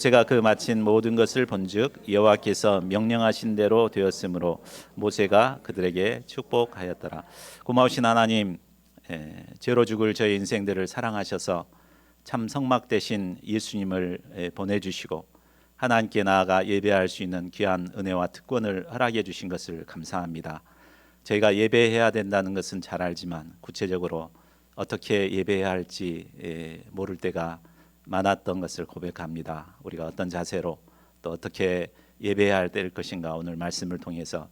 모세가 그 마친 모든 것을 본즉 여호와께서 명령하신 대로 되었으므로 모세가 그들에게 축복하였더라. 고마우신 하나님, 죄로 죽을 저희 인생들을 사랑하셔서 참 성막 대신 예수님을 보내주시고 하나님께 나아가 예배할 수 있는 귀한 은혜와 특권을 허락해 주신 것을 감사합니다. 저희가 예배해야 된다는 것은 잘 알지만 구체적으로 어떻게 예배해야 할지 모를 때가 많았던 것을 고백합니다. 우리가 어떤 자세로 또 어떻게 예배해야 될 것인가 오늘 말씀을 통해서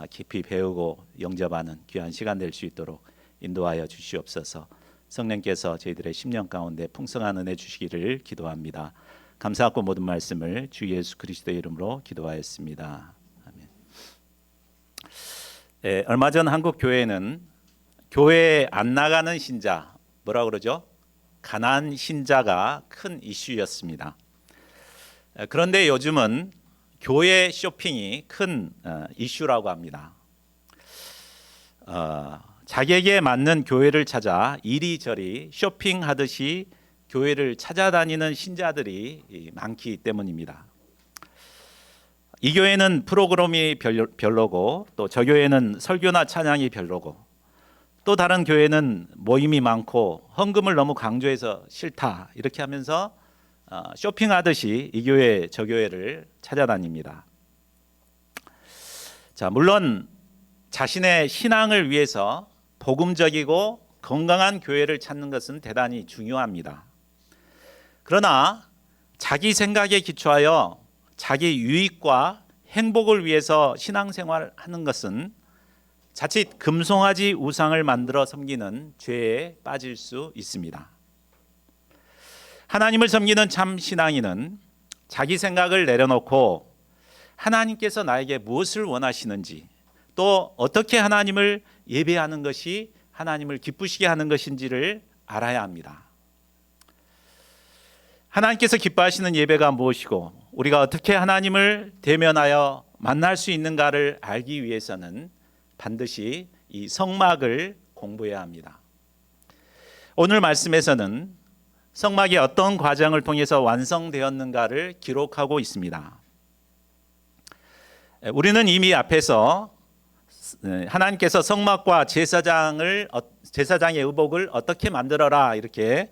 깊이 배우고 영접하는 귀한 시간 될 수 있도록 인도하여 주시옵소서. 성령께서 저희들의 심령 가운데 풍성한 은혜 주시기를 기도합니다. 감사하고 모든 말씀을 주 예수 그리스도의 이름으로 기도하였습니다. 아멘. 얼마 전 한국 교회는 교회에 안 나가는 신자, 뭐라 그러죠? 가난 신자가 큰 이슈였습니다. 그런데 요즘은 교회 쇼핑이 큰 이슈라고 합니다. 자기에게 맞는 교회를 찾아 이리저리 쇼핑하듯이 교회를 찾아다니는 신자들이 많기 때문입니다. 이 교회는 프로그램이 별로고 또 저 교회는 설교나 찬양이 별로고 또 다른 교회는 모임이 많고 헌금을 너무 강조해서 싫다 이렇게 하면서 쇼핑하듯이 이 교회 저 교회를 찾아다닙니다. 자, 물론 자신의 신앙을 위해서 복음적이고 건강한 교회를 찾는 것은 대단히 중요합니다. 그러나 자기 생각에 기초하여 자기 유익과 행복을 위해서 신앙생활하는 것은 자칫 금송아지 우상을 만들어 섬기는 죄에 빠질 수 있습니다. 하나님을 섬기는 참 신앙인은 자기 생각을 내려놓고 하나님께서 나에게 무엇을 원하시는지 또 어떻게 하나님을 예배하는 것이 하나님을 기쁘시게 하는 것인지를 알아야 합니다. 하나님께서 기뻐하시는 예배가 무엇이고 우리가 어떻게 하나님을 대면하여 만날 수 있는가를 알기 위해서는 반드시 이 성막을 공부해야 합니다. 오늘 말씀에서는 성막이 어떤 과정을 통해서 완성되었는가를 기록하고 있습니다. 우리는 이미 앞에서 하나님께서 성막과 제사장의 의복을 어떻게 만들어라 이렇게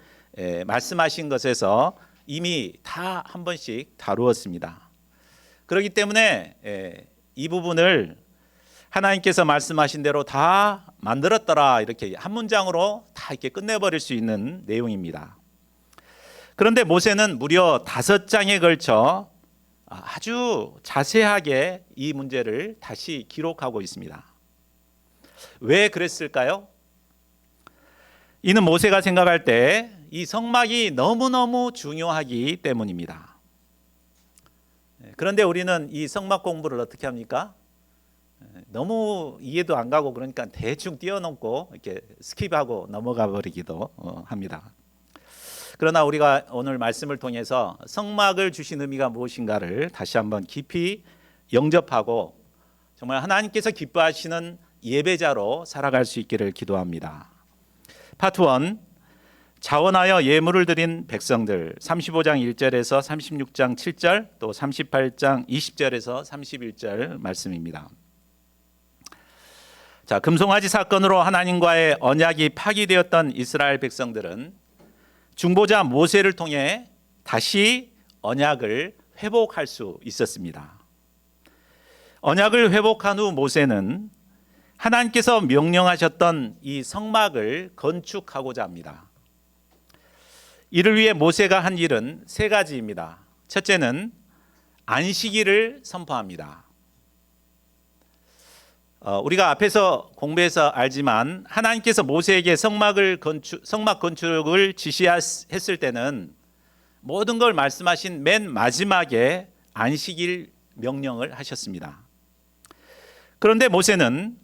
말씀하신 것에서 이미 다 한 번씩 다루었습니다. 그렇기 때문에 이 부분을 하나님께서 말씀하신 대로 다 만들었더라 이렇게 한 문장으로 다 이렇게 끝내버릴 수 있는 내용입니다. 그런데 모세는 무려 5장에 걸쳐 아주 자세하게 이 문제를 다시 기록하고 있습니다. 왜 그랬을까요? 이는 모세가 생각할 때 이 성막이 너무너무 중요하기 때문입니다. 그런데 우리는 이 성막 공부를 어떻게 합니까? 너무 이해도 안 가고 그러니까 대충 뛰어넘고 이렇게 스킵하고 넘어가 버리기도 합니다. 그러나 우리가 오늘 말씀을 통해서 성막을 주신 의미가 무엇인가를 다시 한번 깊이 영접하고 정말 하나님께서 기뻐하시는 예배자로 살아갈 수 있기를 기도합니다. 파트 1, 자원하여 예물을 드린 백성들 35장 1절에서 36장 7절 또 38장 20절에서 31절 말씀입니다. 자, 금송아지 사건으로 하나님과의 언약이 파기되었던 이스라엘 백성들은 중보자 모세를 통해 다시 언약을 회복할 수 있었습니다. 언약을 회복한 후 모세는 하나님께서 명령하셨던 이 성막을 건축하고자 합니다. 이를 위해 모세가 한 일은 3가지입니다. 첫째는 안식일을 선포합니다. 우리가 앞에서 공부해서 알지만 하나님께서 모세에게 성막 건축을 지시했을 때는 모든 걸 말씀하신 맨 마지막에 안식일 명령을 하셨습니다. 그런데 모세는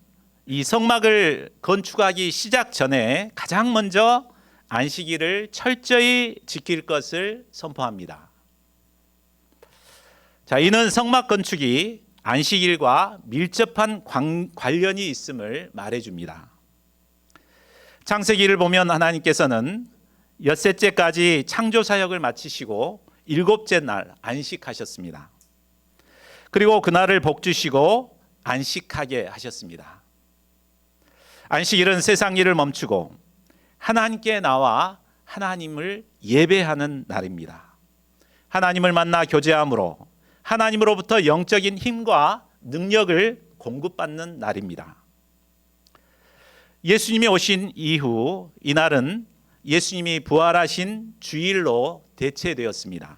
이 성막을 건축하기 시작 전에 가장 먼저 안식일을 철저히 지킬 것을 선포합니다. 자, 이는 성막 건축이 안식일과 밀접한 관련이 있음을 말해줍니다. 창세기를 보면 하나님께서는 엿새째까지 창조 사역을 마치시고 일곱째 날 안식하셨습니다. 그리고 그날을 복주시고 안식하게 하셨습니다. 안식일은 세상 일을 멈추고 하나님께 나와 하나님을 예배하는 날입니다. 하나님을 만나 교제함으로 하나님으로부터 영적인 힘과 능력을 공급받는 날입니다. 예수님이 오신 이후 이날은 예수님이 부활하신 주일로 대체되었습니다.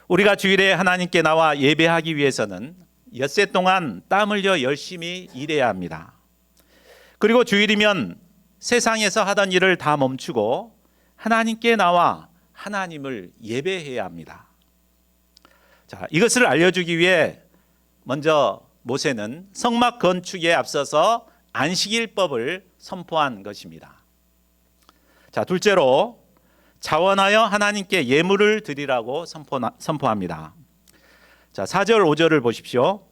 우리가 주일에 하나님께 나와 예배하기 위해서는 엿새 동안 땀 흘려 열심히 일해야 합니다. 그리고 주일이면 세상에서 하던 일을 다 멈추고 하나님께 나와 하나님을 예배해야 합니다. 자, 이것을 알려주기 위해 먼저 모세는 성막 건축에 앞서서 안식일법을 선포한 것입니다. 자, 둘째로 자원하여 하나님께 예물을 드리라고 선포합니다. 자, 4절 5절을 보십시오.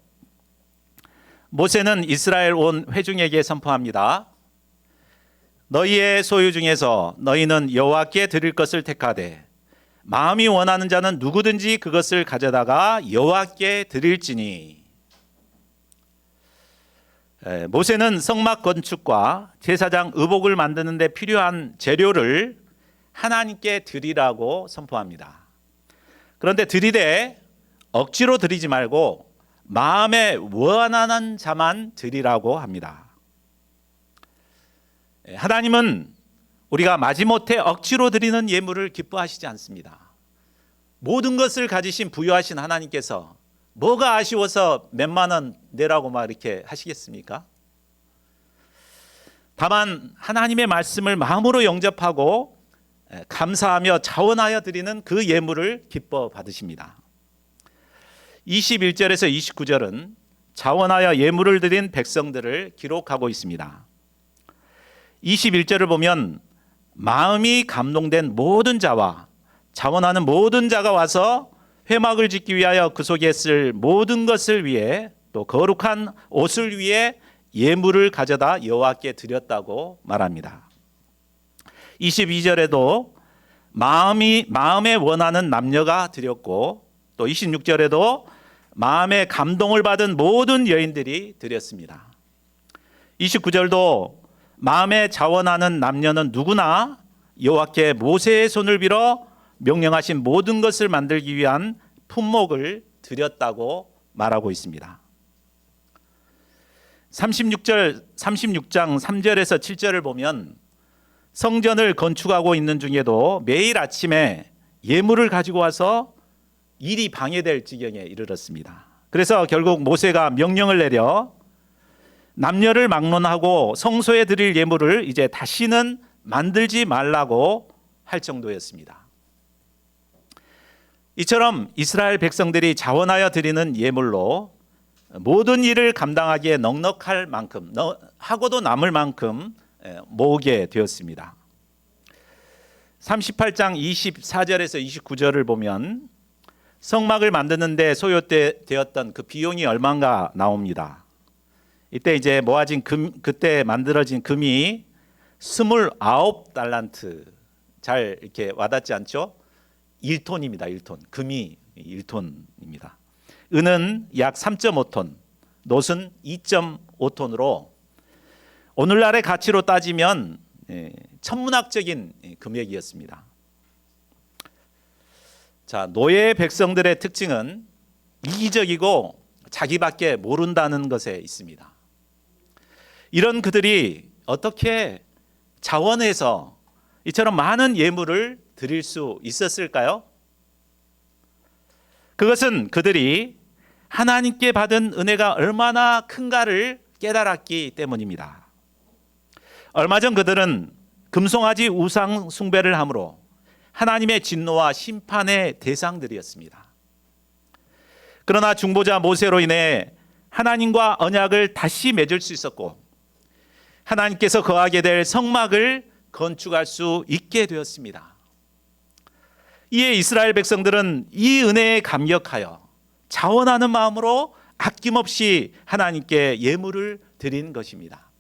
모세는 이스라엘 온 회중에게 선포합니다. 너희의 소유 중에서 너희는 여호와께 드릴 것을 택하되 마음이 원하는 자는 누구든지 그것을 가져다가 여호와께 드릴지니. 모세는 성막 건축과 제사장 의복을 만드는 데 필요한 재료를 하나님께 드리라고 선포합니다. 그런데 드리되 억지로 드리지 말고 마음에 원하는 자만 드리라고 합니다. 하나님은 우리가 마지못해 억지로 드리는 예물을 기뻐하시지 않습니다. 모든 것을 가지신 부유하신 하나님께서 뭐가 아쉬워서 몇만 원 내라고 막 이렇게 하시겠습니까? 다만 하나님의 말씀을 마음으로 영접하고 감사하며 자원하여 드리는 그 예물을 기뻐 받으십니다. 21절에서 29절은 자원하여 예물을 드린 백성들을 기록하고 있습니다. 21절을 보면 마음이 감동된 모든 자와 자원하는 모든 자가 와서 회막을 짓기 위하여 그 속에 쓸 모든 것을 위해 또 거룩한 옷을 위해 예물을 가져다 여호와께 드렸다고 말합니다. 22절에도 마음에 원하는 남녀가 드렸고 또 26절에도 마음에 감동을 받은 모든 여인들이 드렸습니다. 29절도 마음에 자원하는 남녀는 누구나 여호와께 모세의 손을 빌어 명령하신 모든 것을 만들기 위한 품목을 드렸다고 말하고 있습니다. 36장 3절에서 7절을 보면 성전을 건축하고 있는 중에도 매일 아침에 예물을 가지고 와서 일이 방해될 지경에 이르렀습니다. 그래서 결국 모세가 명령을 내려 남녀를 막론하고 성소에 드릴 예물을 이제 다시는 만들지 말라고 할 정도였습니다. 이처럼 이스라엘 백성들이 자원하여 드리는 예물로 모든 일을 감당하기에 넉넉할 만큼 하고도 남을 만큼 모으게 되었습니다. 38장 24절에서 29절을 보면 성막을 만드는데 소요되었던 그 비용이 얼마인가 나옵니다. 이때 이제 모아진 그때 만들어진 금이 29달란트, 잘 이렇게 와닿지 않죠? 1톤입니다. 1톤. 금이 1톤입니다. 은은 약 3.5톤, 놋은 2.5톤으로 오늘날의 가치로 따지면 천문학적인 금액이었습니다. 자, 노예 백성들의 특징은 이기적이고 자기밖에 모른다는 것에 있습니다. 이런 그들이 어떻게 자원해서 이처럼 많은 예물을 드릴 수 있었을까요? 그것은 그들이 하나님께 받은 은혜가 얼마나 큰가를 깨달았기 때문입니다. 얼마 전 그들은 금송아지 우상 숭배를 함으로 하나님의 진노와 심판의 대상들이었습니다. 그러나 중보자 모세로 인해 하나님과 언약을 다시 맺을 수 있었고 하나님께서 거하게 될 성막을 건축할 수 있게 되었습니다. 이에 이스라엘 백성들은 이 은혜에 감격하여 자원하는 마음으로 아낌없이 하나님께 예물을 드린 것입니다.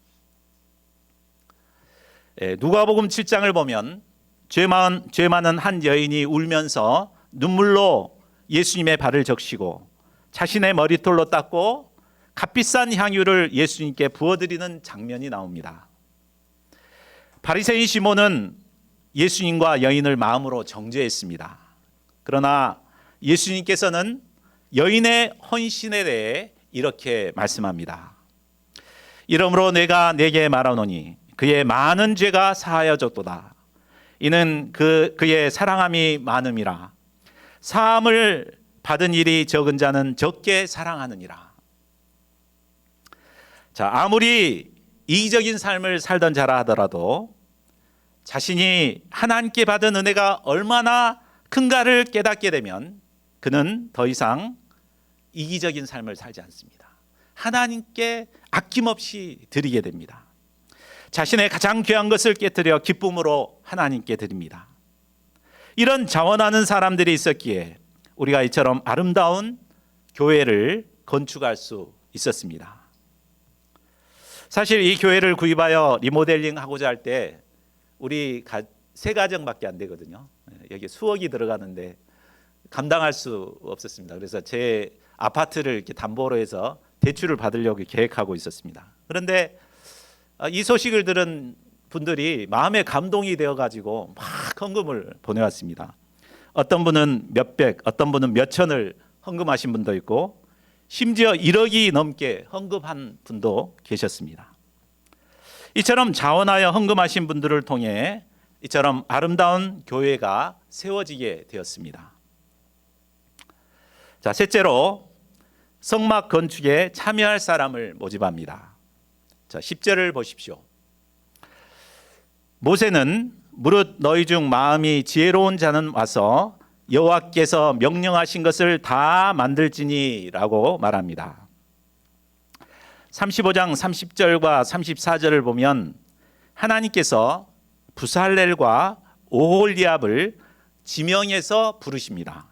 누가복음 7장을 보면 죄 많은 한 여인이 울면서 눈물로 예수님의 발을 적시고 자신의 머리털로 닦고 값비싼 향유를 예수님께 부어드리는 장면이 나옵니다. 바리새인 시몬은 예수님과 여인을 마음으로 정죄했습니다. 그러나 예수님께서는 여인의 헌신에 대해 이렇게 말씀합니다. 이러므로 내가 네게 말하노니 그의 많은 죄가 사하여졌도다. 이는 그의 사랑함이 많음이라. 사함을 받은 일이 적은 자는 적게 사랑하느니라. 자, 아무리 이기적인 삶을 살던 자라 하더라도 자신이 하나님께 받은 은혜가 얼마나 큰가를 깨닫게 되면 그는 더 이상 이기적인 삶을 살지 않습니다. 하나님께 아낌없이 드리게 됩니다. 자신의 가장 귀한 것을 깨뜨려 기쁨으로 하나님께 드립니다. 이런 자원하는 사람들이 있었기에 우리가 이처럼 아름다운 교회를 건축할 수 있었습니다. 사실 이 교회를 구입하여 리모델링 하고자 할 때 우리 세 가정밖에 안 되거든요. 여기 수억이 들어가는데 감당할 수 없었습니다. 그래서 제 아파트를 이렇게 담보로 해서 대출을 받으려고 계획하고 있었습니다. 그런데 이 소식을 들은 분들이 마음에 감동이 되어가지고 막 헌금을 보내왔습니다. 어떤 분은 몇백, 어떤 분은 몇천을 헌금하신 분도 있고 심지어 1억이 넘게 헌금한 분도 계셨습니다. 이처럼 자원하여 헌금하신 분들을 통해 이처럼 아름다운 교회가 세워지게 되었습니다. 자, 셋째로 성막 건축에 참여할 사람을 모집합니다. 자, 10절을 보십시오. 모세는 무릇 너희 중 마음이 지혜로운 자는 와서 여호와께서 명령하신 것을 다 만들지니라고 말합니다. 35장 30절과 34절을 보면 하나님께서 부살렐과 오홀리압을 지명해서 부르십니다.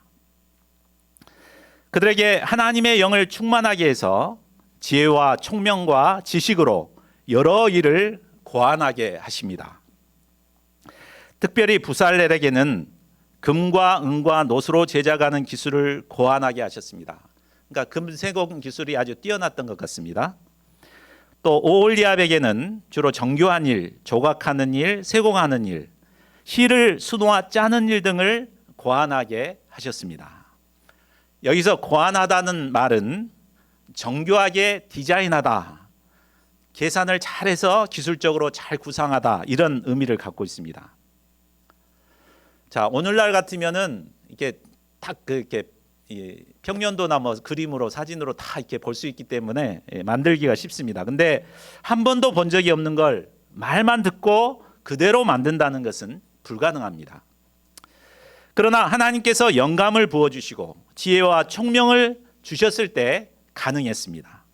그들에게 하나님의 영을 충만하게 해서 지혜와 총명과 지식으로 여러 일을 고안하게 하십니다. 특별히 부살렐에게는 금과 은과 노수로 제작하는 기술을 고안하게 하셨습니다. 그러니까 금세공 기술이 아주 뛰어났던 것 같습니다. 또 오홀리압에게는 주로 정교한 일, 조각하는 일, 세공하는 일, 실을 수놓아 짜는 일 등을 고안하게 하셨습니다. 여기서 고안하다는 말은 정교하게 디자인하다, 계산을 잘해서 기술적으로 잘 구상하다, 이런 의미를 갖고 있습니다. 자, 오늘날 같으면은 이렇게 딱 이렇게 평면도나 뭐 그림으로 사진으로 다 이렇게 볼 수 있기 때문에 만들기가 쉽습니다. 근데 한 번도 본 적이 없는 걸 말만 듣고 그대로 만든다는 것은 불가능합니다. 그러나 하나님께서 영감을 부어주시고 지혜와 총명을 주셨을 때 가능했습니다.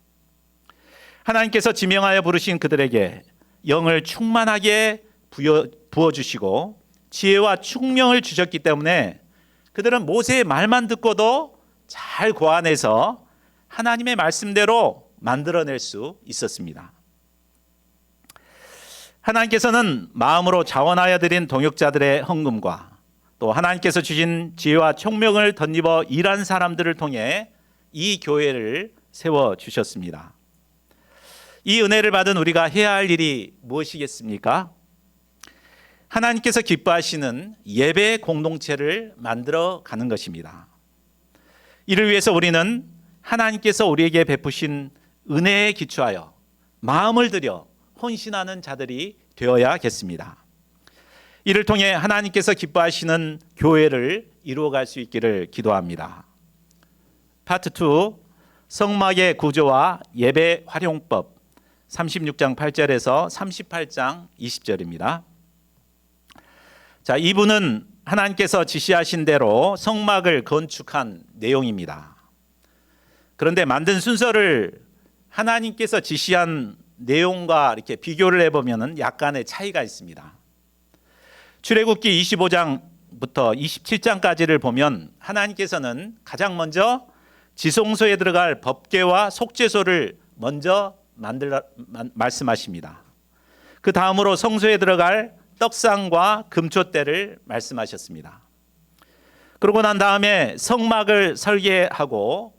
하나님께서 지명하여 부르신 그들에게 영을 충만하게 부어주시고 지혜와 총명을 주셨기 때문에 그들은 모세의 말만 듣고도 잘 고안해서 하나님의 말씀대로 만들어낼 수 있었습니다. 하나님께서는 마음으로 자원하여 드린 동역자들의 헌금과 또 하나님께서 주신 지혜와 총명을 덧입어 일한 사람들을 통해 이 교회를 세워주셨습니다. 이 은혜를 받은 우리가 해야 할 일이 무엇이겠습니까? 하나님께서 기뻐하시는 예배 공동체를 만들어 가는 것입니다. 이를 위해서 우리는 하나님께서 우리에게 베푸신 은혜에 기초하여 마음을 들여 헌신하는 자들이 되어야겠습니다. 이를 통해 하나님께서 기뻐하시는 교회를 이루어갈 수 있기를 기도합니다. 파트 2, 성막의 구조와 예배 활용법, 36장 8절에서 38장 20절입니다. 자, 이분은 하나님께서 지시하신 대로 성막을 건축한 내용입니다. 그런데 만든 순서를 하나님께서 지시한 내용과 이렇게 비교를 해보면 약간의 차이가 있습니다. 출애굽기 25장부터 27장까지를 보면 하나님께서는 가장 먼저 지성소에 들어갈 법궤와 속죄소를 먼저 말씀하십니다. 그 다음으로 성소에 들어갈 떡상과 금초대를 말씀하셨습니다. 그러고 난 다음에 성막을 설계하고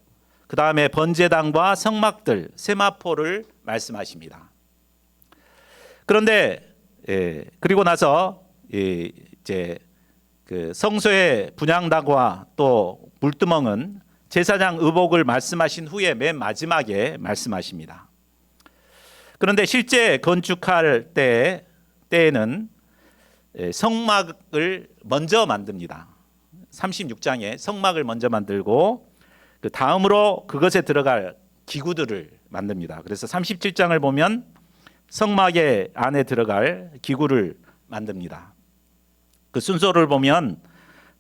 그 다음에 번제단과 성막들, 세마포를 말씀하십니다. 그런데 그리고 나서 이제 그 성소의 분향단과 또 물두멍은 제사장 의복을 말씀하신 후에 맨 마지막에 말씀하십니다. 그런데 실제 건축할 때에는 성막을 먼저 만듭니다. 36장에 성막을 먼저 만들고 그 다음으로 그것에 들어갈 기구들을 만듭니다. 그래서 37장을 보면 성막의 안에 들어갈 기구를 만듭니다. 그 순서를 보면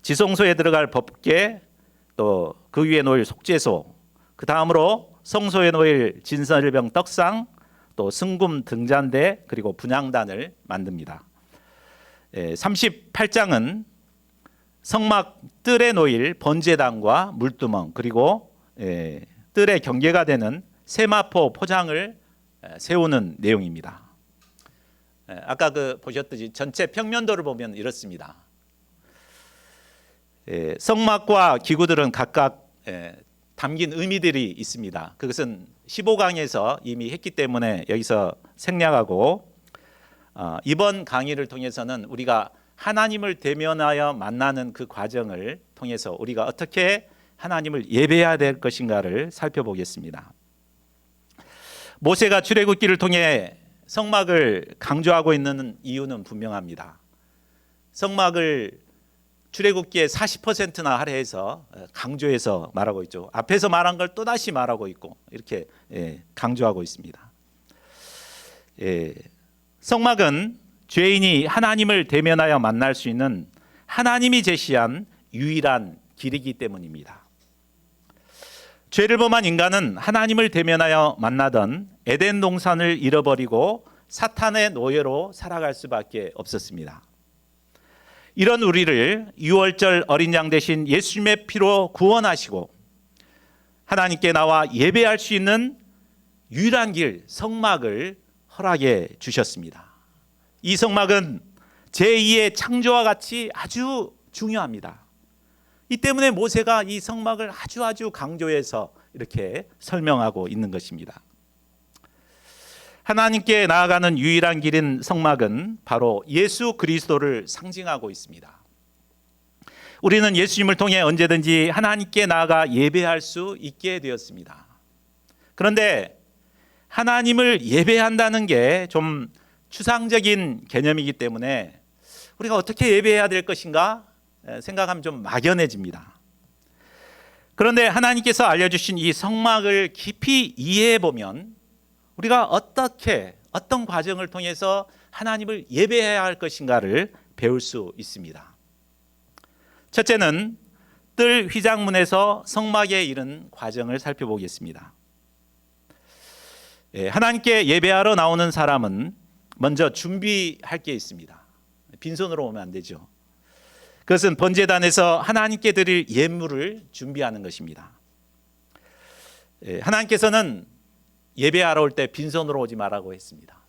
지성소에 들어갈 법궤, 또 그 위에 놓일 속죄소, 그 다음으로 성소에 놓일 진설병 떡상, 또 승금 등잔대, 그리고 분향단을 만듭니다. 38장은 성막 뜰에 놓일 번제단과 물두멍, 그리고 뜰의 경계가 되는 세마포 포장을 세우는 내용입니다. 아까 보셨듯이 전체 평면도를 보면 이렇습니다. 성막과 기구들은 각각 담긴 의미들이 있습니다. 그것은 15강에서 이미 했기 때문에 여기서 생략하고 이번 강의를 통해서는 우리가 하나님을 대면하여 만나는 그 과정을 통해서 우리가 어떻게 하나님을 예배해야 될 것인가를 살펴보겠습니다. 모세가 출애굽기를 통해 성막을 강조하고 있는 이유는 분명합니다. 성막을 출애굽기에 40%나 할애해서 강조해서 말하고 있죠. 앞에서 말한 걸 또다시 말하고 있고 이렇게 강조하고 있습니다. 성막은 죄인이 하나님을 대면하여 만날 수 있는 하나님이 제시한 유일한 길이기 때문입니다. 죄를 범한 인간은 하나님을 대면하여 만나던 에덴 동산을 잃어버리고 사탄의 노예로 살아갈 수밖에 없었습니다. 이런 우리를 유월절 어린 양 대신 예수님의 피로 구원하시고 하나님께 나와 예배할 수 있는 유일한 길, 성막을 허락해 주셨습니다. 이 성막은 제2의 창조와 같이 아주 중요합니다. 이 때문에 모세가 이 성막을 아주 강조해서 이렇게 설명하고 있는 것입니다. 하나님께 나아가는 유일한 길인 성막은 바로 예수 그리스도를 상징하고 있습니다. 우리는 예수님을 통해 언제든지 하나님께 나아가 예배할 수 있게 되었습니다. 그런데 하나님을 예배한다는 게 좀 추상적인 개념이기 때문에 우리가 어떻게 예배해야 될 것인가 생각하면 좀 막연해집니다. 그런데 하나님께서 알려주신 이 성막을 깊이 이해해 보면 우리가 어떤 과정을 통해서 하나님을 예배해야 할 것인가를 배울 수 있습니다. 첫째는 뜰 휘장문에서 성막에 이른 과정을 살펴보겠습니다. 하나님께 예배하러 나오는 사람은 먼저 준비할 게 있습니다. 빈손으로 오면 안 되죠. 그것은 번제단에서 하나님께 드릴 예물을 준비하는 것입니다. 하나님께서는 예배하러 올 때 빈손으로 오지 말라고 했습니다.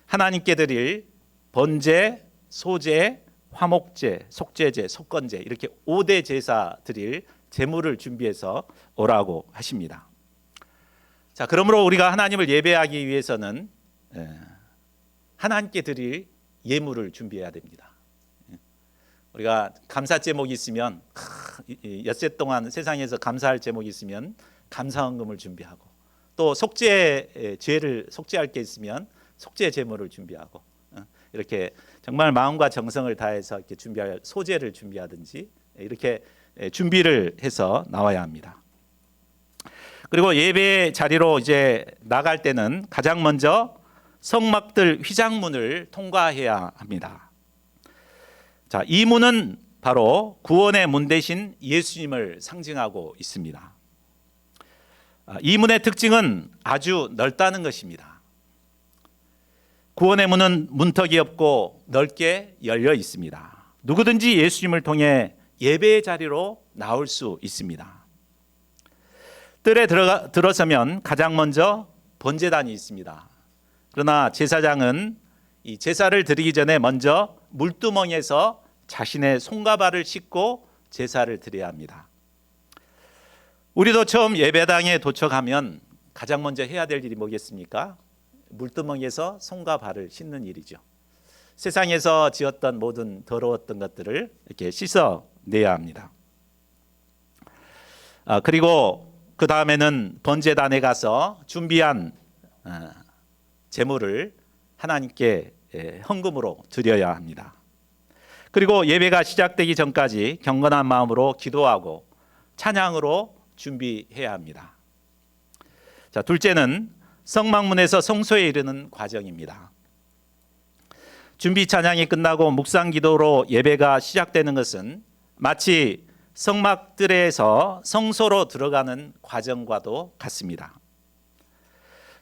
하나님께 드릴 번제, 소제, 화목제, 속죄제, 속건제 이렇게 5대 제사 드릴 제물을 준비해서 오라고 하십니다. 자, 그러므로 우리가 하나님을 예배하기 위해서는 하나님께 드릴 예물을 준비해야 됩니다. 우리가 감사 제목이 있으면 엿새 동안 세상에서 감사할 제목이 있으면 감사헌금을 준비하고 또 속죄 죄를 속죄할 게 있으면 속죄 제물을 준비하고 이렇게 정말 마음과 정성을 다해서 이렇게 준비할 소제를 준비하든지 이렇게 준비를 해서 나와야 합니다. 그리고 예배 자리로 이제 나갈 때는 가장 먼저 성막들 휘장문을 통과해야 합니다. 자, 이 문은 바로 구원의 문 대신 예수님을 상징하고 있습니다. 이 문의 특징은 아주 넓다는 것입니다. 구원의 문은 문턱이 없고 넓게 열려 있습니다. 누구든지 예수님을 통해 예배의 자리로 나올 수 있습니다. 뜰에 들어서면 가장 먼저 번제단이 있습니다. 그러나 제사장은 이 제사를 드리기 전에 먼저 물두멍에서 자신의 손과 발을 씻고 제사를 드려야 합니다. 우리도 처음 예배당에 도착하면 가장 먼저 해야 될 일이 뭐겠습니까? 물두멍에서 손과 발을 씻는 일이죠. 세상에서 지었던 모든 더러웠던 것들을 이렇게 씻어내야 합니다. 그리고 그 다음에는 번제단에 가서 준비한 제물을 하나님께 헌금으로 드려야 합니다. 그리고 예배가 시작되기 전까지 경건한 마음으로 기도하고 찬양으로 준비해야 합니다. 자, 둘째는 성막문에서 성소에 이르는 과정입니다. 준비 찬양이 끝나고 묵상 기도로 예배가 시작되는 것은 마치 성막들에서 성소로 들어가는 과정과도 같습니다.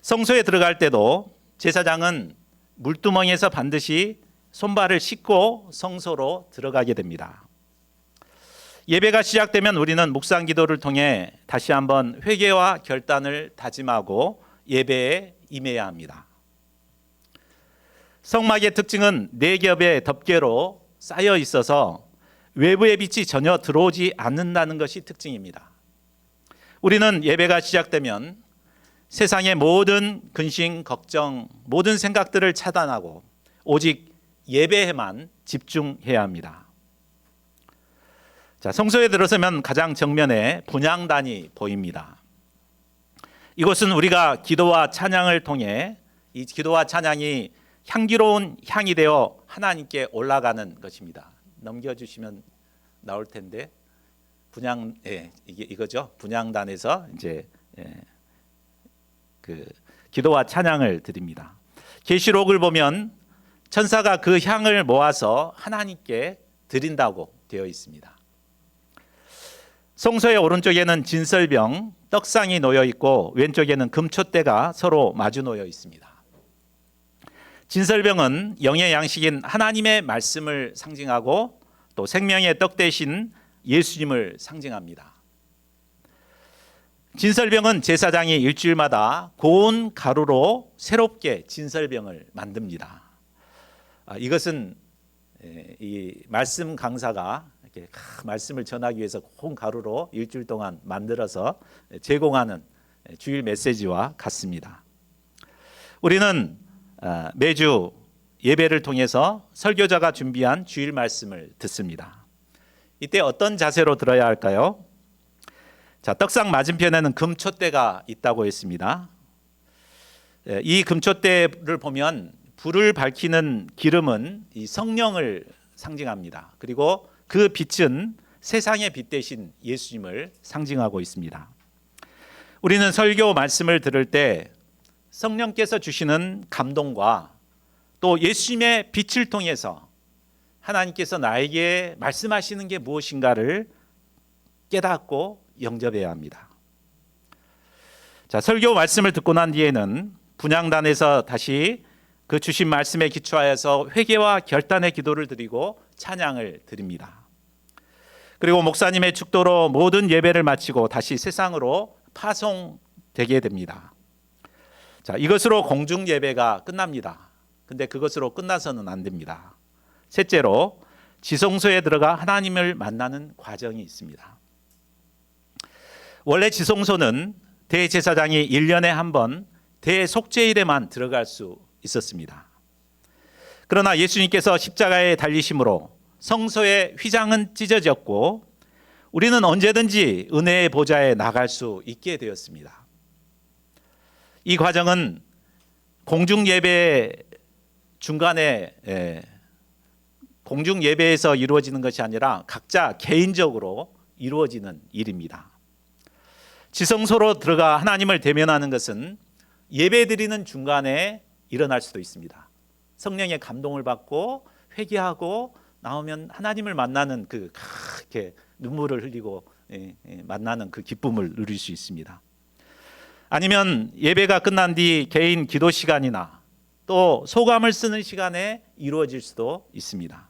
성소에 들어갈 때도 제사장은 물두멍에서 반드시 손발을 씻고 성소로 들어가게 됩니다. 예배가 시작되면 우리는 묵상 기도를 통해 다시 한번 회개와 결단을 다짐하고 예배에 임해야 합니다. 성막의 특징은 4겹의 덮개로 쌓여 있어서 외부의 빛이 전혀 들어오지 않는다는 것이 특징입니다. 우리는 예배가 시작되면 세상의 모든 근심, 걱정, 모든 생각들을 차단하고 오직 예배에만 집중해야 합니다. 자, 성소에 들어서면 가장 정면에 분향단이 보입니다. 이곳은 우리가 기도와 찬양을 통해 이 기도와 찬양이 향기로운 향이 되어 하나님께 올라가는 것입니다. 넘겨주시면 나올 텐데 분향, 이거죠. 분향단에서 이제 그 기도와 찬양을 드립니다. 계시록을 보면 천사가 그 향을 모아서 하나님께 드린다고 되어 있습니다. 성소의 오른쪽에는 진설병, 떡상이 놓여 있고 왼쪽에는 금촛대가 서로 마주 놓여 있습니다. 진설병은 영의 양식인 하나님의 말씀을 상징하고 또 생명의 떡 대신 예수님을 상징합니다. 진설병은 제사장이 일주일마다 고운 가루로 새롭게 진설병을 만듭니다. 이것은 이 말씀 강사가 이렇게 말씀을 전하기 위해서 고운 가루로 일주일 동안 만들어서 제공하는 주일 메시지와 같습니다. 우리는 매주 예배를 통해서 설교자가 준비한 주일 말씀을 듣습니다. 이때 어떤 자세로 들어야 할까요? 자, 떡상 맞은편에는 금촛대가 있다고 했습니다. 이 금촛대를 보면 불을 밝히는 기름은 이 성령을 상징합니다. 그리고 그 빛은 세상의 빛 대신 예수님을 상징하고 있습니다. 우리는 설교 말씀을 들을 때 성령께서 주시는 감동과 또 예수님의 빛을 통해서 하나님께서 나에게 말씀하시는 게 무엇인가를 깨닫고 영접해야 합니다. 자, 설교 말씀을 듣고 난 뒤에는 분향단에서 다시 그 주신 말씀에 기초하여서 회개와 결단의 기도를 드리고 찬양을 드립니다. 그리고 목사님의 축도로 모든 예배를 마치고 다시 세상으로 파송되게 됩니다. 자, 이것으로 공중 예배가 끝납니다. 근데 그것으로 끝나서는 안 됩니다. 셋째로 지성소에 들어가 하나님을 만나는 과정이 있습니다. 원래 지성소는 대제사장이 1년에 한 번 대속죄일에만 들어갈 수 있었습니다. 그러나 예수님께서 십자가에 달리심으로 성소의 휘장은 찢어졌고 우리는 언제든지 은혜의 보좌에 나갈 수 있게 되었습니다. 이 과정은 공중 예배 중간에 공중 예배에서 이루어지는 것이 아니라 각자 개인적으로 이루어지는 일입니다. 지성소로 들어가 하나님을 대면하는 것은 예배드리는 중간에 일어날 수도 있습니다. 성령의 감동을 받고 회개하고 나오면 하나님을 만나는 그 이렇게 눈물을 흘리고 만나는 그 기쁨을 누릴 수 있습니다. 아니면 예배가 끝난 뒤 개인 기도 시간이나 또 소감을 쓰는 시간에 이루어질 수도 있습니다.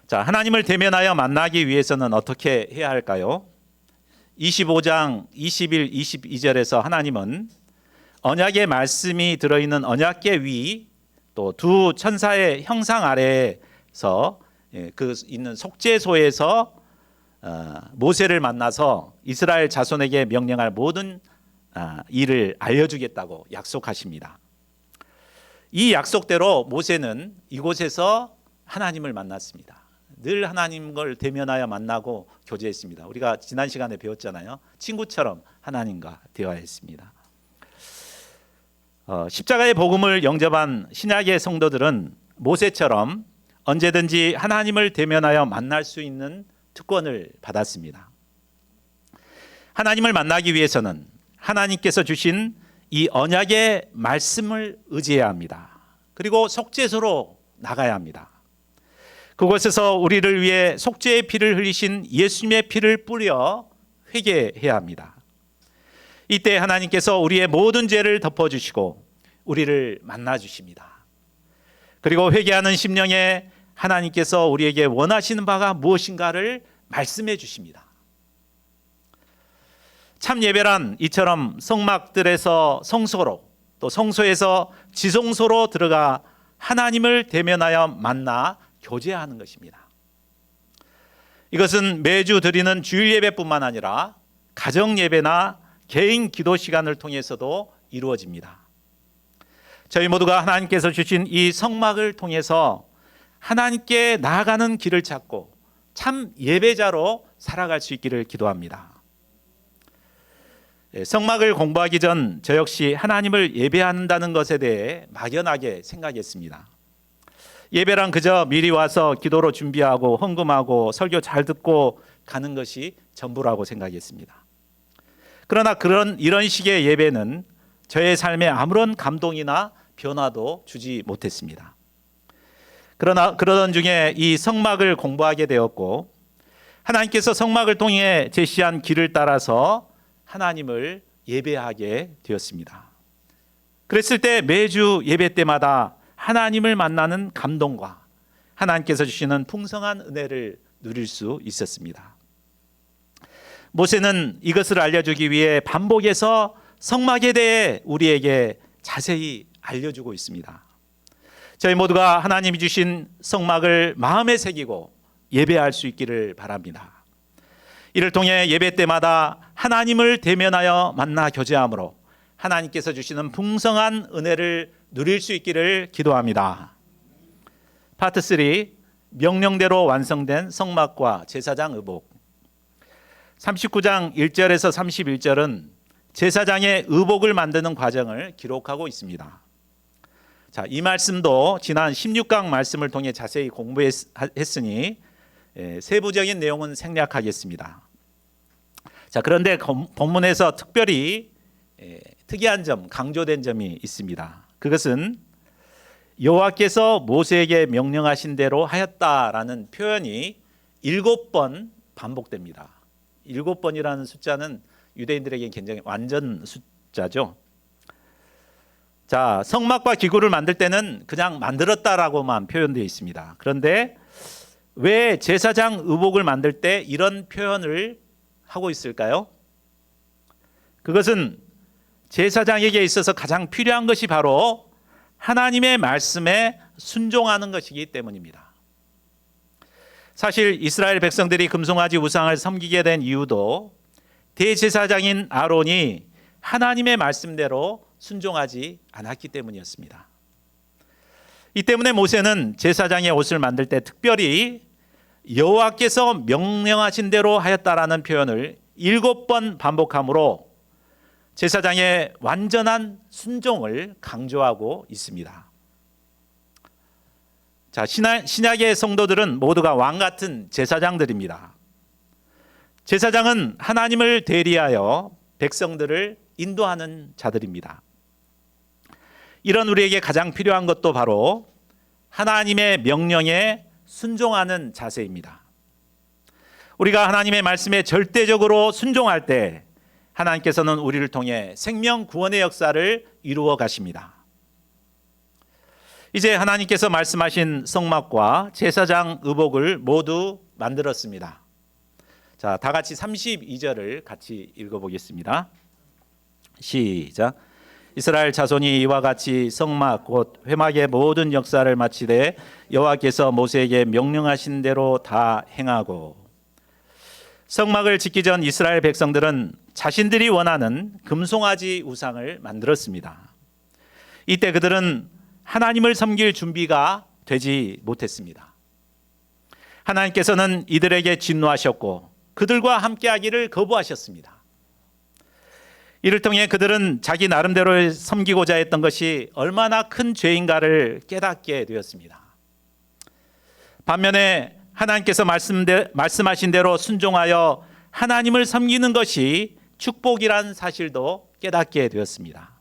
자, 하나님을 대면하여 만나기 위해서는 어떻게 해야 할까요? 25장 21, 22절에서 하나님은 언약의 말씀이 들어있는 언약궤 위 또 두 천사의 형상 아래에서 그 있는 속죄소에서 모세를 만나서 이스라엘 자손에게 명령할 모든 일을 알려주겠다고 약속하십니다. 이 약속대로 모세는 이곳에서 하나님을 만났습니다. 늘 하나님을 대면하여 만나고 교제했습니다. 우리가 지난 시간에 배웠잖아요. 친구처럼 하나님과 대화했습니다. 십자가의 복음을 영접한 신약의 성도들은 모세처럼 언제든지 하나님을 대면하여 만날 수 있는 특권을 받았습니다. 하나님을 만나기 위해서는 하나님께서 주신 이 언약의 말씀을 의지해야 합니다. 그리고 속죄소로 나가야 합니다. 그곳에서 우리를 위해 속죄의 피를 흘리신 예수님의 피를 뿌려 회개해야 합니다. 이때 하나님께서 우리의 모든 죄를 덮어주시고 우리를 만나주십니다. 그리고 회개하는 심령에 하나님께서 우리에게 원하시는 바가 무엇인가를 말씀해 주십니다. 참 예배란 이처럼 성막들에서 성소로 또 성소에서 지성소로 들어가 하나님을 대면하여 만나 교제하는 것입니다. 이것은 매주 드리는 주일 예배뿐만 아니라 가정 예배나 개인 기도 시간을 통해서도 이루어집니다. 저희 모두가 하나님께서 주신 이 성막을 통해서 하나님께 나아가는 길을 찾고 참 예배자로 살아갈 수 있기를 기도합니다. 성막을 공부하기 전 저 역시 하나님을 예배한다는 것에 대해 막연하게 생각했습니다. 예배란 그저 미리 와서 기도로 준비하고 헌금하고 설교 잘 듣고 가는 것이 전부라고 생각했습니다. 그러나 이런 식의 예배는 저의 삶에 아무런 감동이나 변화도 주지 못했습니다. 그러던 중에 이 성막을 공부하게 되었고 하나님께서 성막을 통해 제시한 길을 따라서 하나님을 예배하게 되었습니다. 그랬을 때 매주 예배 때마다 하나님을 만나는 감동과 하나님께서 주시는 풍성한 은혜를 누릴 수 있었습니다. 모세는 이것을 알려주기 위해 반복해서 성막에 대해 우리에게 자세히 알려주고 있습니다. 저희 모두가 하나님이 주신 성막을 마음에 새기고 예배할 수 있기를 바랍니다. 이를 통해 예배 때마다 하나님을 대면하여 만나 교제함으로 하나님께서 주시는 풍성한 은혜를 누릴 수 있기를 기도합니다. 파트 3, 명령대로 완성된 성막과 제사장 의복. 39장 1절에서 31절은 제사장의 의복을 만드는 과정을 기록하고 있습니다. 자, 이 말씀도 지난 16강 말씀을 통해 자세히 공부했으니 세부적인 내용은 생략하겠습니다. 자, 그런데 본문에서 특별히 특이한 점, 강조된 점이 있습니다. 그것은 여호와께서 모세에게 명령하신 대로 하였다라는 표현이 7번 반복됩니다. 7번이라는 숫자는 유대인들에게 굉장히 완전 숫자죠. 자, 성막과 기구를 만들 때는 그냥 만들었다라고만 표현되어 있습니다. 그런데 왜 제사장 의복을 만들 때 이런 표현을 하고 있을까요? 그것은 제사장에게 있어서 가장 필요한 것이 바로 하나님의 말씀에 순종하는 것이기 때문입니다. 사실 이스라엘 백성들이 금송아지 우상을 섬기게 된 이유도 대제사장인 아론이 하나님의 말씀대로 순종하지 않았기 때문이었습니다. 이 때문에 모세는 제사장의 옷을 만들 때 특별히 여호와께서 명령하신 대로 하였다라는 표현을 7번 반복함으로 제사장의 완전한 순종을 강조하고 있습니다. 자, 신약의 성도들은 모두가 왕 같은 제사장들입니다. 제사장은 하나님을 대리하여 백성들을 인도하는 자들입니다. 이런 우리에게 가장 필요한 것도 바로 하나님의 명령에 순종하는 자세입니다. 우리가 하나님의 말씀에 절대적으로 순종할 때 하나님께서는 우리를 통해 생명 구원의 역사를 이루어 가십니다. 이제 하나님께서 말씀하신 성막과 제사장 의복을 모두 만들었습니다. 자, 다 같이 32절을 같이 읽어보겠습니다. 시작. 이스라엘 자손이 이와 같이 성막 곧 회막의 모든 역사를 마치되 여호와께서 모세에게 명령하신 대로 다 행하고. 성막을 짓기 전 이스라엘 백성들은 자신들이 원하는 금송아지 우상을 만들었습니다. 이때 그들은 하나님을 섬길 준비가 되지 못했습니다. 하나님께서는 이들에게 진노하셨고 그들과 함께하기를 거부하셨습니다. 이를 통해 그들은 자기 나름대로 섬기고자 했던 것이 얼마나 큰 죄인가를 깨닫게 되었습니다. 반면에 하나님께서 말씀하신 대로 순종하여 하나님을 섬기는 것이 축복이란 사실도 깨닫게 되었습니다.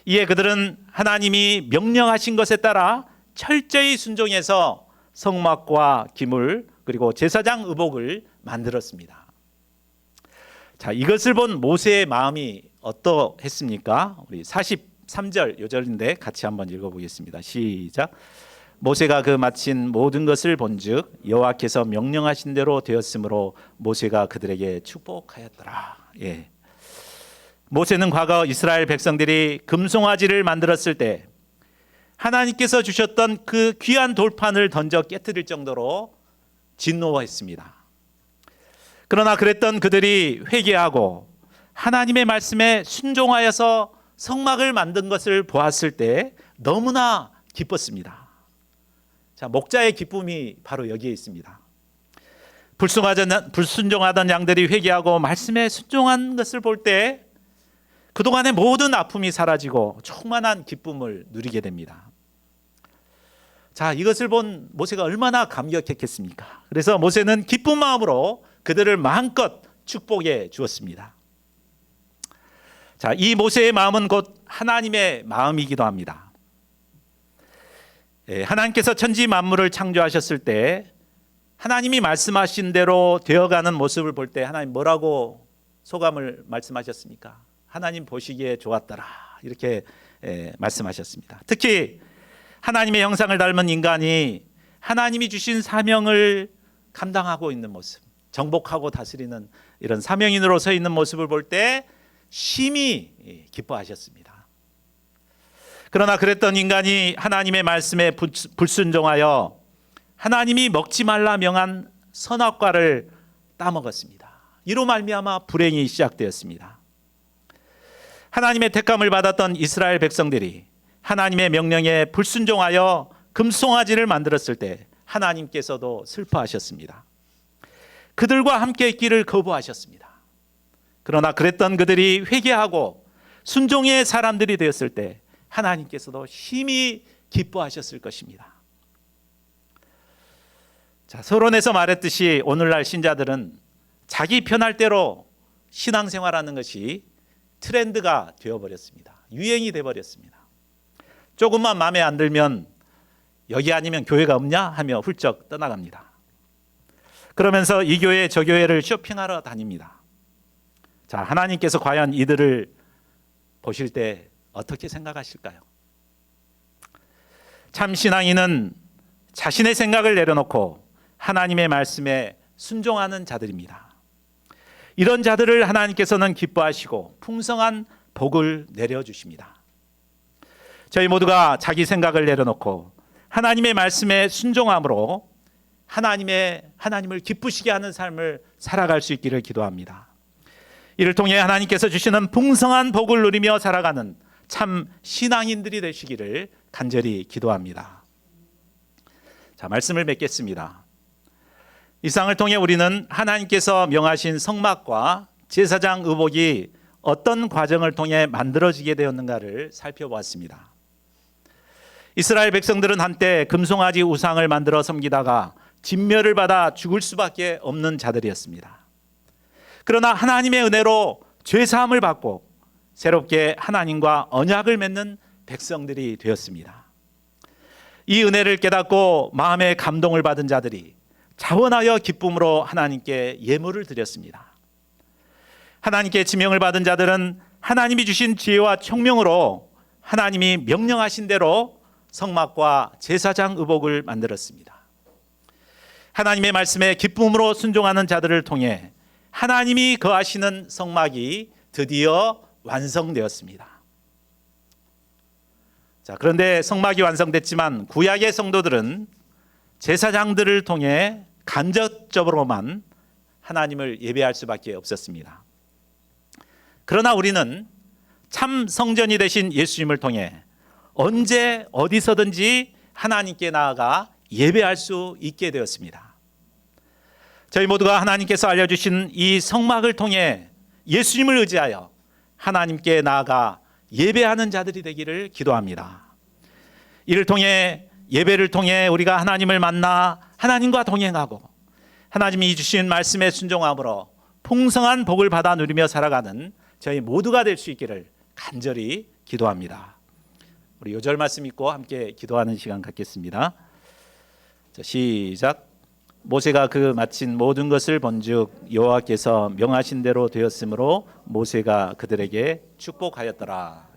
이에 그들은 하나님이 명령하신 것에 따라 철저히 순종해서 성막과 기물 그리고 제사장 의복을 만들었습니다. 자, 이것을 본 모세의 마음이 어떠했습니까? 우리 43절 요절인데 같이 한번 읽어보겠습니다. 시작. 모세가 그 마친 모든 것을 본즉 여호와께서 명령하신 대로 되었으므로 모세가 그들에게 축복하였더라. 예. 모세는 과거 이스라엘 백성들이 금송아지를 만들었을 때 하나님께서 주셨던 그 귀한 돌판을 던져 깨뜨릴 정도로 진노했습니다. 그러나 그랬던 그들이 회개하고 하나님의 말씀에 순종하여서 성막을 만든 것을 보았을 때 너무나 기뻤습니다. 자, 목자의 기쁨이 바로 여기에 있습니다. 불순종하던 양들이 회개하고 말씀에 순종한 것을 볼 때 그동안의 모든 아픔이 사라지고 충만한 기쁨을 누리게 됩니다. 자, 이것을 본 모세가 얼마나 감격했겠습니까? 그래서 모세는 기쁜 마음으로 그들을 마음껏 축복해 주었습니다. 자, 이 모세의 마음은 곧 하나님의 마음이기도 합니다. 하나님께서 천지 만물을 창조하셨을 때 하나님이 말씀하신 대로 되어가는 모습을 볼 때 하나님 뭐라고 소감을 말씀하셨습니까? 하나님 보시기에 좋았더라 이렇게 말씀하셨습니다. 특히 하나님의 형상을 닮은 인간이 하나님이 주신 사명을 감당하고 있는 모습, 정복하고 다스리는 이런 사명인으로 서 있는 모습을 볼 때 심히 기뻐하셨습니다. 그러나 그랬던 인간이 하나님의 말씀에 불순종하여 하나님이 먹지 말라 명한 선악과를 따먹었습니다. 이로 말미암아 불행이 시작되었습니다. 하나님의 택감을 받았던 이스라엘 백성들이 하나님의 명령에 불순종하여 금송아지를 만들었을 때 하나님께서도 슬퍼하셨습니다. 그들과 함께 있기를 거부하셨습니다. 그러나 그랬던 그들이 회개하고 순종의 사람들이 되었을 때 하나님께서도 심히 기뻐하셨을 것입니다. 자, 서론에서 말했듯이 오늘날 신자들은 자기 편할 대로 신앙생활하는 것이 트렌드가 되어버렸습니다. 유행이 되어버렸습니다. 조금만 마음에 안 들면 여기 아니면 교회가 없냐 하며 훌쩍 떠나갑니다. 그러면서 이 교회 저 교회를 쇼핑하러 다닙니다. 자, 하나님께서 과연 이들을 보실 때 어떻게 생각하실까요? 참 신앙인은 자신의 생각을 내려놓고 하나님의 말씀에 순종하는 자들입니다. 이런 자들을 하나님께서는 기뻐하시고 풍성한 복을 내려주십니다. 저희 모두가 자기 생각을 내려놓고 하나님의 말씀에 순종함으로 하나님을 기쁘시게 하는 삶을 살아갈 수 있기를 기도합니다. 이를 통해 하나님께서 주시는 풍성한 복을 누리며 살아가는 참 신앙인들이 되시기를 간절히 기도합니다. 자, 말씀을 맺겠습니다. 이 상을 통해 우리는 하나님께서 명하신 성막과 제사장 의복이 어떤 과정을 통해 만들어지게 되었는가를 살펴보았습니다. 이스라엘 백성들은 한때 금송아지 우상을 만들어 섬기다가 진멸을 받아 죽을 수밖에 없는 자들이었습니다. 그러나 하나님의 은혜로 죄사함을 받고 새롭게 하나님과 언약을 맺는 백성들이 되었습니다. 이 은혜를 깨닫고 마음의 감동을 받은 자들이 자원하여 기쁨으로 하나님께 예물을 드렸습니다. 하나님께 지명을 받은 자들은 하나님이 주신 지혜와 총명으로 하나님이 명령하신 대로 성막과 제사장 의복을 만들었습니다. 하나님의 말씀에 기쁨으로 순종하는 자들을 통해 하나님이 거하시는 성막이 드디어 완성되었습니다. 자, 그런데 성막이 완성됐지만 구약의 성도들은 제사장들을 통해 간접적으로만 하나님을 예배할 수밖에 없었습니다. 그러나 우리는 참 성전이 되신 예수님을 통해 언제 어디서든지 하나님께 나아가 예배할 수 있게 되었습니다. 저희 모두가 하나님께서 알려주신 이 성막을 통해 예수님을 의지하여 하나님께 나아가 예배하는 자들이 되기를 기도합니다. 이를 통해 예배를 통해 우리가 하나님을 만나 하나님과 동행하고 하나님이 주신 말씀에 순종함으로 풍성한 복을 받아 누리며 살아가는 저희 모두가 될 수 있기를 간절히 기도합니다. 우리 요절 말씀 읽고 함께 기도하는 시간 갖겠습니다. 자, 시작. 모세가 그 마친 모든 것을 본즉 여호와께서 명하신 대로 되었으므로 모세가 그들에게 축복하였더라.